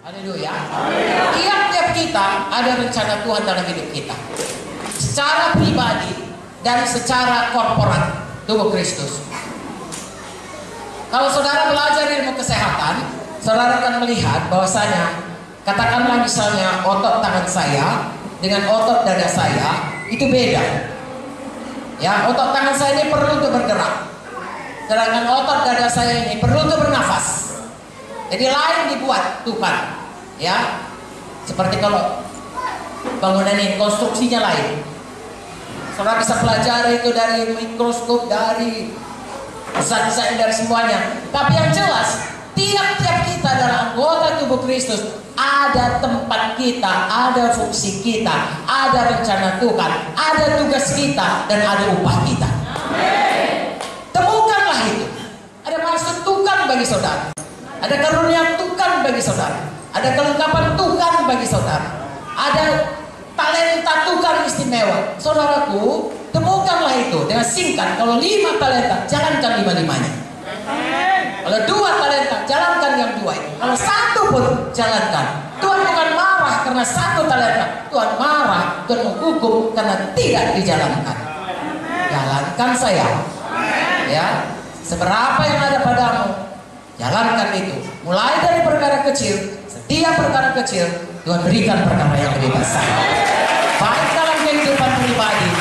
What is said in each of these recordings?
Haleluya. Tiap-tiap kita ada rencana Tuhan dalam hidup kita, secara pribadi dan secara korporat tubuh Kristus. Kalau saudara belajar ilmu kesehatan, saudara akan melihat bahwasanya, katakanlah misalnya otot tangan saya dengan otot dada saya itu beda. Ya, otot tangan saya ini perlu untuk bergerak, sedangkan otot dada saya ini perlu untuk bernafas. Jadi lain dibuat Tuhan. Ya, seperti kalau bangunan ini konstruksinya lain. Saudara bisa pelajari itu dari mikroskop, dari zat-zat, dari semuanya. Tapi yang jelas, tiap-tiap kita adalah anggota tubuh Kristus. Ada tempat kita, ada fungsi kita, ada rencana Tuhan, ada tugas kita, dan ada upah kita. Temukanlah itu. Ada maksud Tuhan bagi saudara, ada karunia Tuhan bagi saudara, ada kelengkapan Tuhan bagi saudara, ada talenta Tuhan istimewa. Saudaraku, temukanlah itu dengan singkat. Kalau 5 talenta, jalankan 5-5-nya. Kalau 2 talenta, jalankan yang 2 itu. Kalau 1 pun, jalankan. Tuhan bukan marah karena 1 talenta. Tuhan marah, Tuhan menghukum karena tidak dijalankan. Jalankan saya. Ya, seberapa yang ada padamu, jalankan itu. Mulai dari perkara kecil, setiap perkara kecil Tuhan berikan perkara yang lebih besar. Baik dalam kehidupan pribadi,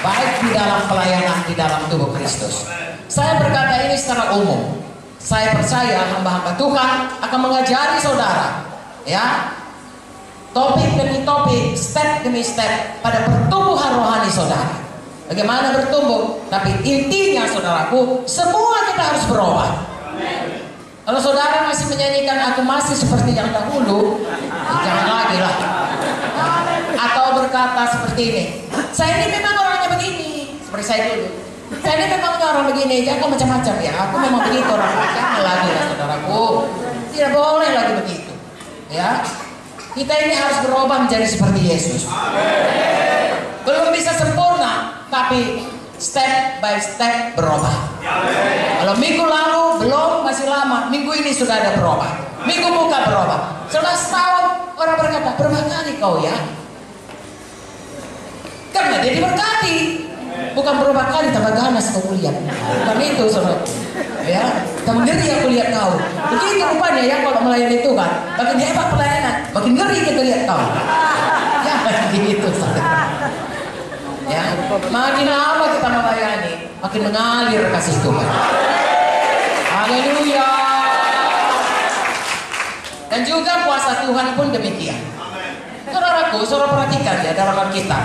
baik di dalam pelayanan di dalam tubuh Kristus. Saya berkata ini secara umum. Saya percaya hamba-hamba Tuhan akan mengajari saudara, ya, topik demi topik, step demi step pada pertumbuhan rohani saudara. Bagaimana bertumbuh? Tapi intinya saudaraku, semua kita harus berubah. Kalau saudara masih menyanyikan aku masih seperti yang dahulu, ya jangan lagi lah. Atau berkata seperti ini, saya ini memang orangnya begini, seperti saya dulu. Saya ini memang orang begini, jangan macam-macam ya. Aku memang begitu orangnya. Jangan lagi lah saudaraku. Tidak boleh lagi begitu. Ya, kita ini harus berubah menjadi seperti Yesus. Belum bisa sempurna, tapi step by step berubah. Kalau minggu lalu belum, masih lama. Minggu ini sudah ada berubah. Minggu muka berubah. Setelah setahun orang berkata, berubah kali kau ya. Karena dia diberkati. Bukan berubah kali tambah ganas kau lihat. Bukan itu saudara. Ya, tambah ngeri aku lihat kau. Begitu rupanya ya kalau melayani Tuhan. Makin hebat pelayanan, makin ngeri kita lihat kau. Ya, begitu saudara. Ya, makin lama kita melayani, makin mengalir kasih Tuhan. Haleluya. Dan juga kuasa Tuhan pun demikian. Saudaraku, saudara perhatikan ya dalam Alkitab.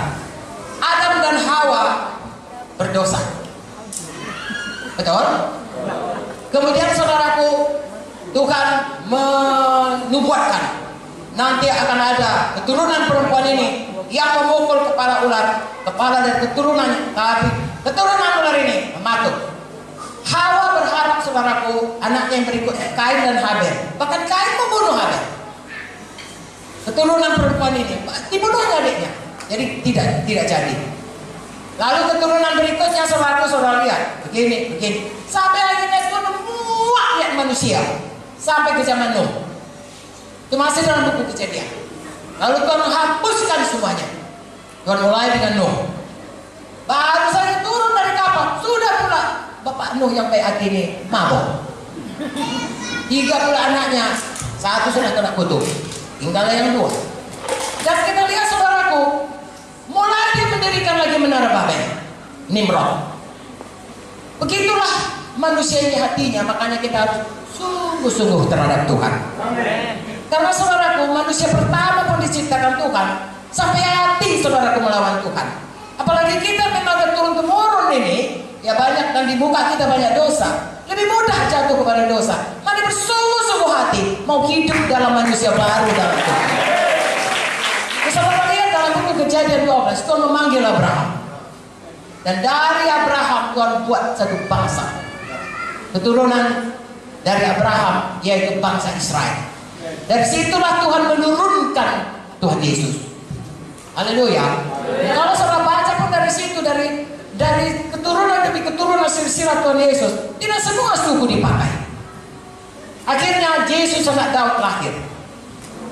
Adam dan Hawa berdosa. Betul? Kemudian saudaraku, Tuhan menubuatkan nanti akan ada keturunan perempuan ini yang memukul kepala ular, kepala dari keturunannya, tapi keturunan ular ini mematuk. Hawa berharap saudaraku, anaknya yang berikutnya Kain dan Habel. Bahkan Kain membunuh Habel. Keturunan perempuan ini dibunuhnya adiknya. Jadi tidak jadi. Lalu keturunan berikutnya saudara lihat begini. Sampai akhirnya Tuhan muak lihat manusia sampai ke zaman Nuh. Itu masih dalam buku Kejadian. Lalu Tuhan menghapuskan semuanya. Tuhan mulai dengan Nuh. Baru saja turun dari kapal, sudah pula bapak Nuh yang baik hati ini mabuk. 3 pula anaknya, 1 sudah kena kutuk. Tinggal yang 2. Dan kita lihat saudaraku, mulai dia mendirikan lagi menara Babel, Nimrod. Begitulah manusia ini hatinya, makanya kita harus sungguh-sungguh terhadap Tuhan. Karena saudaraku, manusia pertama pun diciptakan Tuhan, sampai hati saudaraku melawan Tuhan. Apalagi kita memang turun-temurun ini, ya banyak, dan di muka kita banyak dosa. Lebih mudah jatuh kepada dosa. Mari bersungguh-sungguh hati mau hidup dalam manusia baru dalam Tuhan. Saudara lihat dalam buku Kejadian 12, Tuhan memanggil Abraham. Dan dari Abraham Tuhan buat satu bangsa. Keturunan dari Abraham yaitu bangsa Israel. Dari situlah Tuhan menurunkan Tuhan Yesus. Haleluya. Kalau saudara baca pun dari situ, dari keturunan demi keturunan silsilah Tuhan Yesus, tidak semua suku dipakai. Akhirnya Yesus anak Daud lahir.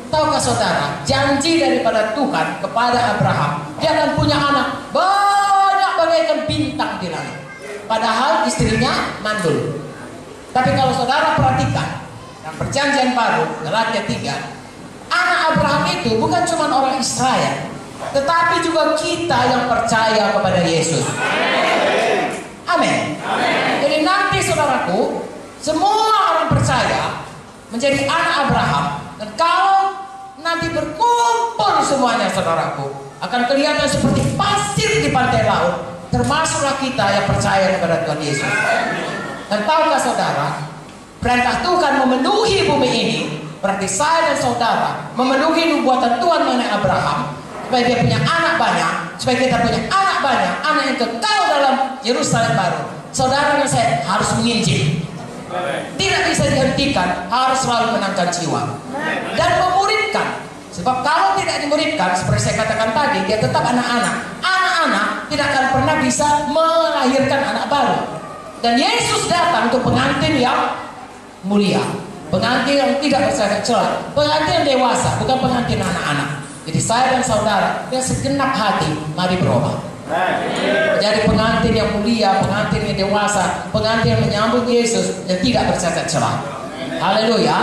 tahukah saudara, janji daripada Tuhan kepada Abraham, dia akan punya anak banyak bagaikan bintang di langit. Padahal istrinya mandul. Tapi kalau saudara perhatikan dalam perjanjian baru, Galatia 3, anak Abraham itu bukan cuma orang Israel, tetapi juga kita yang percaya kepada Yesus. Amin. Jadi nanti saudaraku, semua orang percaya menjadi anak Abraham. Dan kalau nanti berkumpul semuanya saudaraku, akan kelihatan seperti pasir di pantai laut. Termasuklah kita yang percaya kepada Tuhan Yesus. Dan tahukah saudara, perintah Tuhan memenuhi bumi ini, berarti saya dan saudara memenuhi nubuatan Tuhan mengenai Abraham, supaya dia punya anak banyak, supaya kita punya anak banyak, anak yang kekal dalam Yerusalem baru. Saudara dan saya harus menginjil. Tidak bisa dihentikan, harus selalu menangkan jiwa dan memuridkan. Sebab kalau tidak dimuridkan, seperti saya katakan tadi, dia tetap anak-anak. Anak-anak tidak akan pernah bisa melahirkan anak baru. Dan Yesus datang untuk pengantin yang mulia, pengantin yang tidak bercacat celah, pengantin yang dewasa, bukan pengantin anak-anak. Jadi saya dan saudara yang segenap hati, mari berubah. Jadi pengantin yang mulia, pengantin yang dewasa, pengantin yang menyambut Yesus dan tidak bercacat celah. Haleluya.